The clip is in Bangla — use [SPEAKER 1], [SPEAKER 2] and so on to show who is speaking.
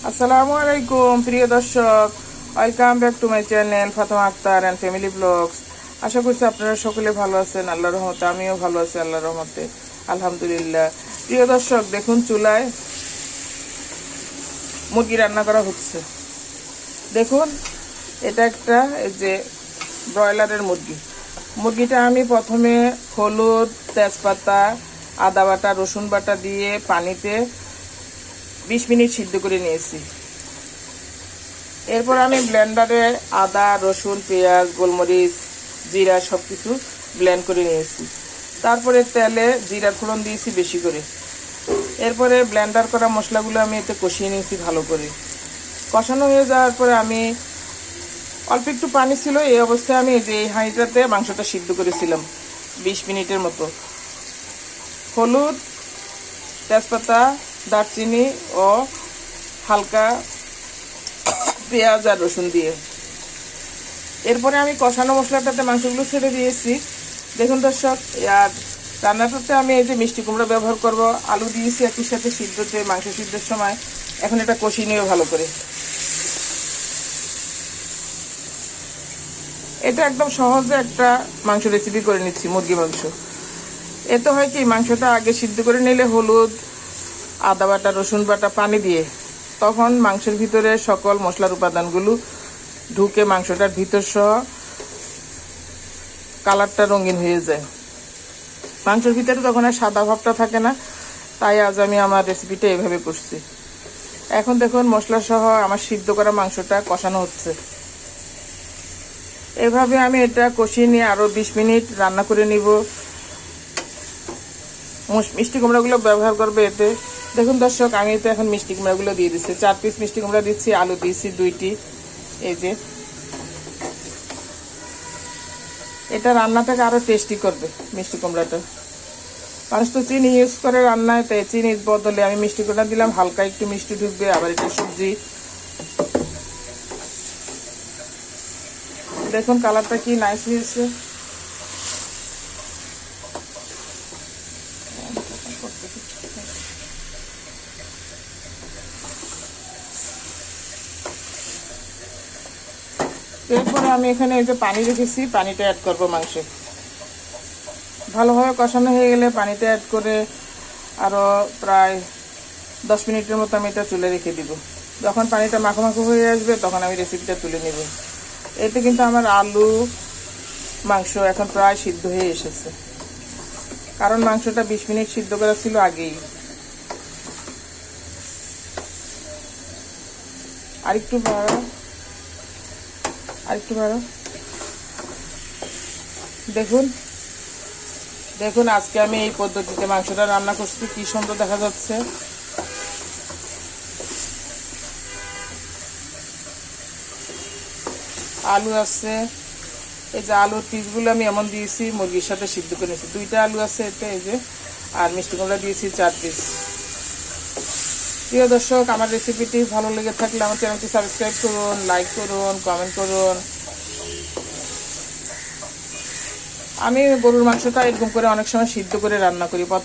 [SPEAKER 1] আসসালামু আলাইকুম প্রিয় দর্শক, welcome back to my channel Fatema Akter and family vlogs. আশা করছি আপনারা সকলে ভালো আছেন, আল্লাহর রহমতে। আমিও ভালো আছি আল্লাহর রহমতে, আলহামদুলিল্লাহ। প্রিয় দর্শক, দেখুন চুলায় মুরগি রান্না করা হচ্ছে। দেখুন, এটা একটা এই যে ব্রয়লারের মুরগিটা আমি প্রথমে হলুদ, তেজপাতা, আদা বাটা, রসুন বাটা দিয়ে পানিতে 20 মিনিট সিদ্ধ করে নিয়েছি। এরপর আমি ব্লেন্ডারে আদা, রসুন, পেঁয়াজ, গোলমরিচ, জিরা সব কিছু ব্লেন্ড করে নিয়েছি। তারপরে তেলে জিরার ফোড়ন দিয়েছি বেশি করে। এরপরে ব্লেন্ডার করা মশলাগুলো আমি এতে কষিয়ে নিয়েছি ভালো করে। কষানো হয়ে যাওয়ার পরে আমি অল্প একটু পানি ছিল, এই অবস্থায় আমি এই হাঁড়িটাতে মাংসটা সিদ্ধ করেছিলাম 20 মিনিটের মতো। হলুদ, তেজপাতা, দারচিনি ও হালকা পেঁয়াজ আর রসুন দিয়ে এরপরে আমি কষানো মশলাটাতে মাংসগুলো ছেড়ে দিয়েছি। দেখুন দর্শক, আর রান্নাটাতে আমি এই যে মিষ্টি কুমড়া ব্যবহার করব, আলু দিয়েছি একই সাথে সিদ্ধতে, মাংস সিদ্ধের সময়। এখন এটা কষিয়ে নিয়ে ভালো করে। এটা একদম সহজে একটা মাংস রেসিপি করে নিচ্ছি, মুরগি মাংস। এতে হয় কি, মাংসটা আগে সিদ্ধ করে নিলে হলুদ, আদা বাটা, রসুন বাটা পানি দিয়ে, তখন মাংসের ভিতরে সকল মশলার উপাদানগুলো ঢুকে মাংসটার ভিতর সহ কালারটা রঙিন হয়ে যায়। মাংসের ভিতরে তখন আর সাদা ভাবটা থাকে না। তাই আজ আমি আমার রেসিপিটা এভাবে করছি। এখন দেখুন, মশলা সহ আমার সিদ্ধ করা মাংসটা কষানো হচ্ছে। এভাবে আমি এটা কষিয়ে নিয়ে আরও 20 মিনিট রান্না করে নিব। মিষ্টি কুমড়াগুলো ব্যবহার করবে এতে। দেখুন দর্শক, আমি তো এখন মিষ্টি কুমড়াগুলো দিয়ে দিচ্ছি। 4 পিস মিষ্টি কুমড়া দিচ্ছি, আলু দিয়েছি 2টি। এই যে এটা রান্নাটাকে আরও টেস্টি করবে মিষ্টি কুমড়াটা। মানুষ তো চিনি ইউজ করে রান্নায়, তাই চিনির বদলে আমি মিষ্টি কুমড়া দিলাম, হালকা একটু মিষ্টি ঢুকবে। আবার এটা সবজি। দেখুন কালারটা কি নাইস হয়েছে। এরপরে আমি এখানে এই যে পানি রেখেছি, পানিটা অ্যাড করবো মাংসে। ভালোভাবে কষানো হয়ে গেলে পানিটা অ্যাড করে আরও প্রায় 10 মিনিটের মতো আমি এটা চুলে রেখে দিব। যখন পানিটা মাখো মাখো হয়ে আসবে, তখন আমি রেসিপিটা তুলে নেব। এতে কিন্তু আমার আলু মাংস এখন প্রায় সিদ্ধ হয়ে এসেছে, কারণ মাংসটা 20 মিনিট সিদ্ধ করা ছিল আগেই। আরেকটু বাড়ো। দেখুন দেখুন, আজকে আমি এই পদ্ধতিতে মাংসটা রান্না করছি, কি সুন্দর দেখা যাচ্ছে। আলু আছে, এই যে আলুর পিসগুলো আমি এমন দিয়েছি, মুরগির সাথে সিদ্ধ করে নিয়েছি। 2টা আলু আছে এতে, এই যে। আর মিষ্টি কুমড়া দিয়েছি 4 পিস। প্রিয় দর্শক, আমার রেসিপিটি ভালো লেগে থাকলে আমার চ্যানেলটি সাবস্ক্রাইব করুন, লাইক করুন, কমেন্ট করুন। আমি গরুর মাংসটা এরকম করে অনেক সময় সিদ্ধ করে রান্না করি।